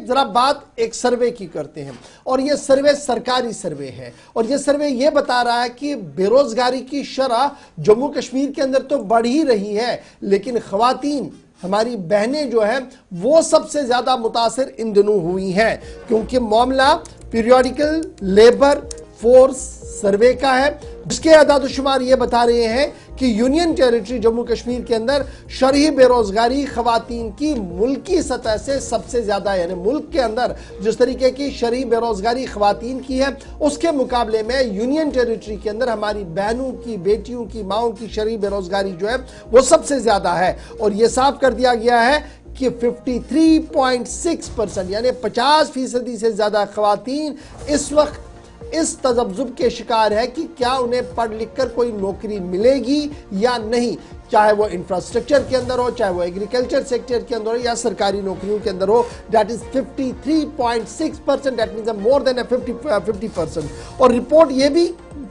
जरा बात एक सर्वे की करते हैं, और ये सर्वे सरकारी सर्वे है, और ये सर्वे ये बता रहा है कि बेरोजगारी की शरह जम्मू कश्मीर के अंदर तो बढ़ ही रही है, लेकिन खवातीन, हमारी बहनें जो है वो सबसे ज्यादा मुतासिर इन दिनों हुई हैं, क्योंकि मामला पीरियोडिकल लेबर फोर्स सर्वे का है, जिसके अदाद-ओ-शुमार ये बता रहे हैं कि यूनियन टेरिटरी जम्मू कश्मीर के अंदर शरही बेरोजगारी खवातीन की मुल्की सतह से सबसे ज्यादा, यानी मुल्क के अंदर जिस तरीके की शरही बेरोजगारी खवातीन की है, उसके मुकाबले में यूनियन टेरिटरी के अंदर हमारी बहनों की, बेटियों की, माओं की शरही बेरोजगारी जो है वो सबसे ज्यादा है। और ये साफ कर दिया गया है कि 53.6% यानी 50% से ज्यादा खवातीन इस वक्त इस तजब्जुब के शिकार है कि क्या उन्हें पढ़ लिख कर कोई नौकरी मिलेगी या नहीं, चाहे वो इंफ्रास्ट्रक्चर के अंदर हो, चाहे वो एग्रीकल्चर सेक्टर के अंदर हो या सरकारी नौकरियों के अंदर हो। That is 53.6%, that means more than 50%। और रिपोर्ट ये भी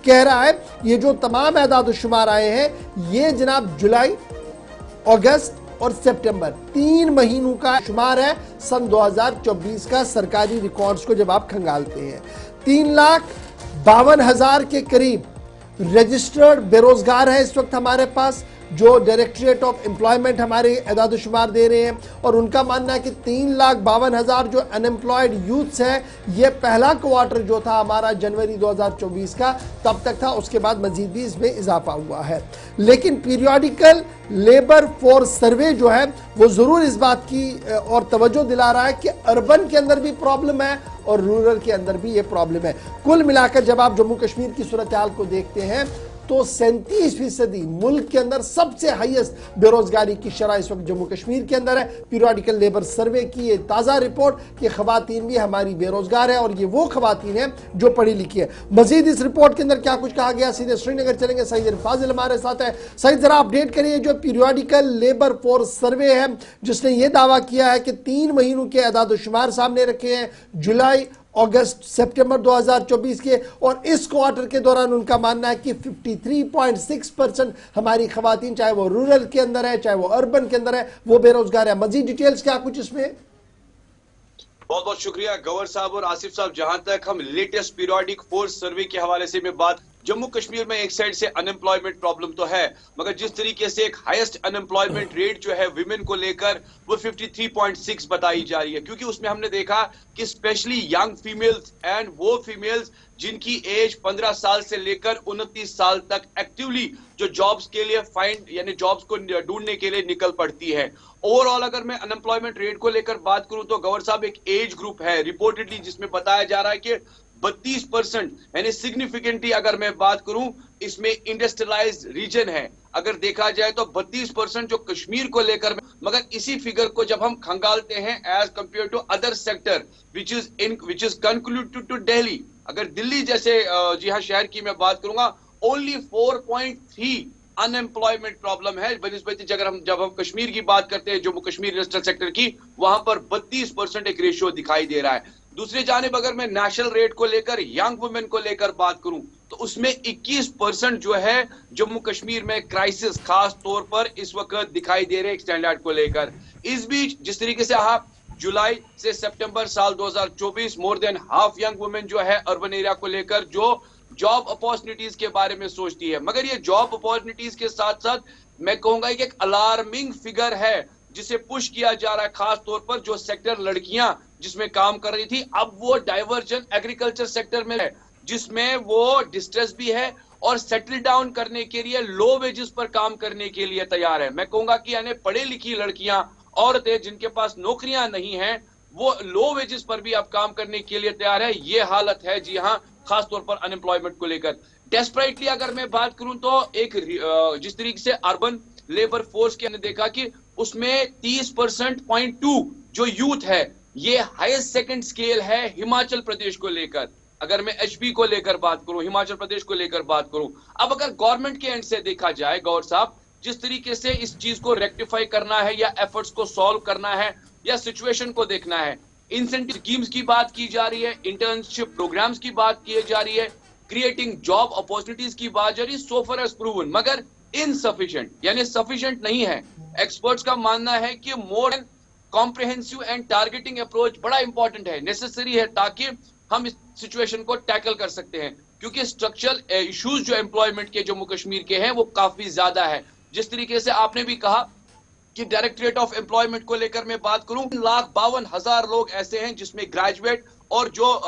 कह रहा है, ये जो तमाम एदाद-ओ-शुमार आए हैं, ये जनाब जुलाई, अगस्त और सितंबर 3 महीनों का शुमार है सन 2024 का सरकारी रिकॉर्ड्स को जब आप खंगालते हैं। 3,52,000 के करीब रजिस्टर्ड बेरोजगार है इस वक्त हमारे पास, जो डायरेक्टरेट ऑफ एम्प्लॉयमेंट हमारे एदाद-ओ-शुमार दे रहे हैं, और उनका मानना है कि 3,52,000 जो अनएम्प्लॉयड यूथ्स है, ये पहला क्वार्टर जो था हमारा जनवरी 2024 का तब तक था, उसके बाद मजीद भी इसमें इजाफा हुआ है। लेकिन पीरियोडिकल लेबर फोर्स सर्वे जो है वो जरूर इस बात की और तवज्जो दिला रहा है कि अर्बन के अंदर भी प्रॉब्लम है और रूरल के अंदर भी ये प्रॉब्लम है। कुल मिलाकर जब आप जम्मू कश्मीर की सूरत हाल को देखते हैं तो 37% मुल्क के अंदर सबसे हाईएस्ट बेरोजगारी की शरह इस वक्त जम्मू कश्मीर के अंदर है। पीरियोडिकल लेबर सर्वे की ये ताज़ा रिपोर्ट कि खवातीन भी हमारी बेरोजगार है, और ये वो खवातीन है जो पढ़ी लिखी है। मजीद इस रिपोर्ट के अंदर क्या कुछ कहा गया, सीधे श्रीनगर चलेंगे, सईद फाजिल हमारे साथ है। सईद, जरा अपडेट करिए, जो पीरियोडिकल लेबर फोर्स सर्वे है जिसने ये दावा किया है कि 3 महीनों के अदाद-ओ-शुमार सामने रखे हैं, जुलाई, अगस्त, सितंबर 2024 के, और इस क्वार्टर के दौरान उनका मानना है कि 53.6% हमारी खवातीन, चाहे वो रूरल के अंदर है चाहे वो अर्बन के अंदर है, वो बेरोजगार है। मजीद डिटेल्स क्या कुछ इसमें? बहुत बहुत शुक्रिया गवर साहब और आसिफ साहब। जहां तक हम लेटेस्ट पीरियोडिक फोर्स सर्वे के हवाले से मैं बात, जम्मू कश्मीर में एक साइड से अनएम्प्लॉयमेंट प्रॉब्लम तो है, मगर जिस तरीके से एक हाईएस्ट अनएम्प्लॉयमेंट रेट जो है विमेन को लेकर वो 53.6 बताई जा रही है, क्योंकि उसमें हमने देखा कि स्पेशली यंग फीमेल्स एंड वो फीमेल्स जिनकी एज 15 साल से लेकर 29 साल तक एक्टिवली जो जॉब्स के लिए फाइंड यानी जॉब्स को ढूंढने के लिए निकल पड़ती है। ओवरऑल अगर मैं अनएम्प्लॉयमेंट रेट को लेकर बात करूं तो गवर साहब एक एज ग्रुप है रिपोर्टेडली जिसमें बताया जा रहा है कि 32% यानी सिग्निफिकेंटली अगर मैं बात करूं इसमें इंडस्ट्रियलाइज्ड रीजन है, अगर देखा जाए तो 32% जो कश्मीर को लेकर, मगर इसी फिगर को जब हम खंगालते हैं as compare to other sector which is concluded to Delhi, अगर दिल्ली जैसे जी हाँ शहर की मैं बात करूंगा, ओनली 4.3 अनएम्प्लॉयमेंट प्रॉब्लम है बनस्बत जब हम कश्मीर की बात करते हैं, जम्मू कश्मीर इंडस्ट्रियल सेक्टर की, वहां पर 32% एक रेशियो दिखाई दे रहा है। दूसरी जानिब अगर मैं नेशनल रेट को लेकर यंग वुमेन को लेकर बात करूं तो उसमें 21% जो है जम्मू कश्मीर में क्राइसिस खास तौर पर इस वक्त दिखाई दे रहे स्टैंडर्ड को लेकर। इस बीच जिस तरीके से आप जुलाई से सितंबर साल 2024 more than half young women जो है अर्बन एरिया को लेकर जो जॉब अपॉर्चुनिटीज के बारे में सोचती है, मगर ये जॉब अपॉर्चुनिटीज के साथ साथ मैं कहूंगा कि एक अलार्मिंग फिगर है जिसे पुश किया जा रहा है, खास तौर पर जो सेक्टर लड़कियां जिसमें काम कर रही थी अब वो डाइवर्जन एग्रीकल्चर सेक्टर में है जिसमें वो डिस्ट्रेस भी है और सेटल डाउन करने के लिए लो वेजेस पर काम करने के लिए तैयार है। मैं कहूंगा कि यानी पढ़े लिखी लड़कियां, औरतें जिनके पास नौकरियां नहीं हैं, वो लो वेजेस पर भी अब काम करने के लिए तैयार है। ये हालत है जी हाँ, खास तौर पर अनएम्प्लॉयमेंट को लेकर। डेस्परेटली अगर मैं बात करूं तो एक जिस तरीके से अर्बन लेबर फोर्स के हमने देखा कि उसमें 30.2 जो यूथ है ये हाईएस्ट सेकंड स्केल है हिमाचल प्रदेश को लेकर। अगर मैं एचपी को लेकर बात करूं, हिमाचल प्रदेश को लेकर बात करूं, अब अगर गवर्नमेंट के एंड से देखा जाए गौर साहब, जिस तरीके से इस चीज को रेक्टिफाई करना है या एफर्ट्स को सॉल्व करना है या सिचुएशन को देखना है, इंसेंटिव स्कीम्स की बात की जा रही है, इंटर्नशिप प्रोग्राम्स की बात की जा रही है, क्रिएटिंग जॉब अपॉर्चुनिटीज की बात जा रही है, सो फार एज प्रूवन, मगर इनसफिशिएंट यानी सफिशिएंट नहीं है। एक्सपर्ट्स का मानना है कि more than comprehensive and targeting approach बड़ा इंपॉर्टेंट है, नेसेसरी है, ताकि हम इस सिचुएशन को टैकल कर सकते हैं। क्योंकि स्ट्रक्चरल इश्यूज जो एम्प्लॉयमेंट के जम्मू कश्मीर के हैं वो काफी ज्यादा है। जिस तरीके से आपने भी कहा कि डायरेक्टरेट ऑफ एम्प्लॉयमेंट को लेकर मैं बात करूं, 1,52,000 लोग ऐसे हैं जिसमें ग्रेजुएट और जो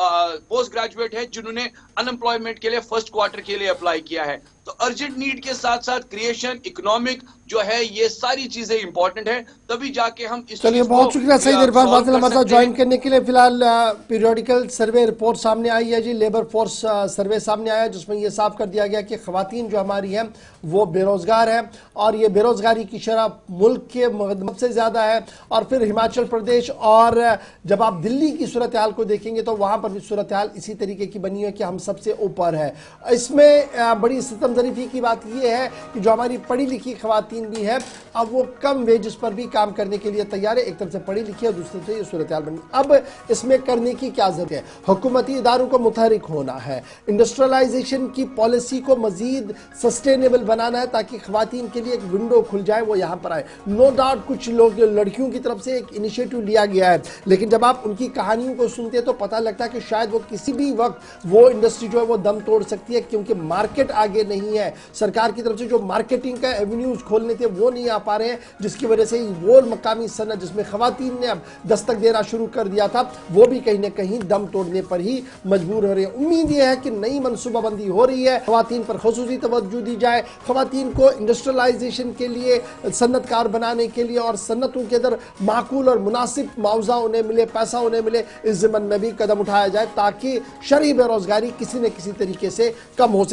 पोस्ट ग्रेजुएट है जिन्होंने अनएम्प्लॉयमेंट के लिए फर्स्ट क्वार्टर के लिए अप्लाई किया है। तो अर्जेंट नीड के साथ साथ क्रिएशन, इकोनॉमिक जो है, ये सारी चीजें इंपॉर्टेंट है, तभी जाके हम इस चलिए, बहुत शुक्रिया सईद इरफान वासिल हमारे साथ ज्वाइन करने के लिए। फिलहाल पीरियोडिकल सर्वे रिपोर्ट सामने आई है जी, लेबर फोर्स सर्वे सामने आया जिसमें ये साफ कर दिया गया कि खवातीन जो हमारी हैं वो बेरोजगार है और ये बेरोजगारी की शरह मुल्क के मगरब से ज्यादा है। और फिर हिमाचल प्रदेश और जब आप दिल्ली की सूरत हाल को देखेंगे तो वहां पर भी सूरत हाल इसी तरीके की बनी है कि हम सबसे ऊपर है। इसमें बड़ी सितमजरीफी की बात यह है कि जो हमारी पढ़ी लिखी खवातीन भी है अब वो कम वेजेस पर भी काम करने के लिए तैयार है। एक तरफ से पढ़ी लिखी है, दूसरी तरफ से ये सूरत हाल बनी। अब इसमें करने की क्या जरूरत है? हुकूमती इदारों को मुतहरिक होना है, इंडस्ट्रियलाइजेशन की पॉलिसी को मजीद सस्टेनेबल बनाना है ताकि खवातीन के लिए एक विंडो खुल जाए, वो यहाँ पर आए। नो डाउट कुछ लोग लड़कियों की तरफ से एक इनिशिएटिव लिया गया है, लेकिन जब आप उनकी कहानियों को सुनते हैं तो पता लगता है कि शायद वो किसी भी वक्त वो इंडस्ट्री जो है वो दम तोड़ सकती है, क्योंकि मार्केट आगे नहीं है। सरकार की तरफ से जो मार्केटिंग का एवेन्यूज खोलने थे वो नहीं आ पा रहे हैं, जिसकी वजह से वो मकामी सनत जिसमें खवातीन ने अब दस्तक देना शुरू कर दिया था वो भी कहीं ना कहीं दम तोड़ने पर ही मजबूर हो रही है। उम्मीद यह है कि नई मनसूबाबंदी हो रही है, खवातीन पर खुसूसी तवज्जो दी जाए, खवातीन को इंडस्ट्रियलाइजेशन के लिए, सन्नतकार बनाने के लिए और सन्नतों के अंदर माकूल और मुनासिब मुआवजा उन्हें मिले, पैसा उन्हें मिले, इस ज़िम्मन में भी कदम उठाया जाए ताकि शरई बेरोजगारी किसी न किसी तरीके से कम हो सके।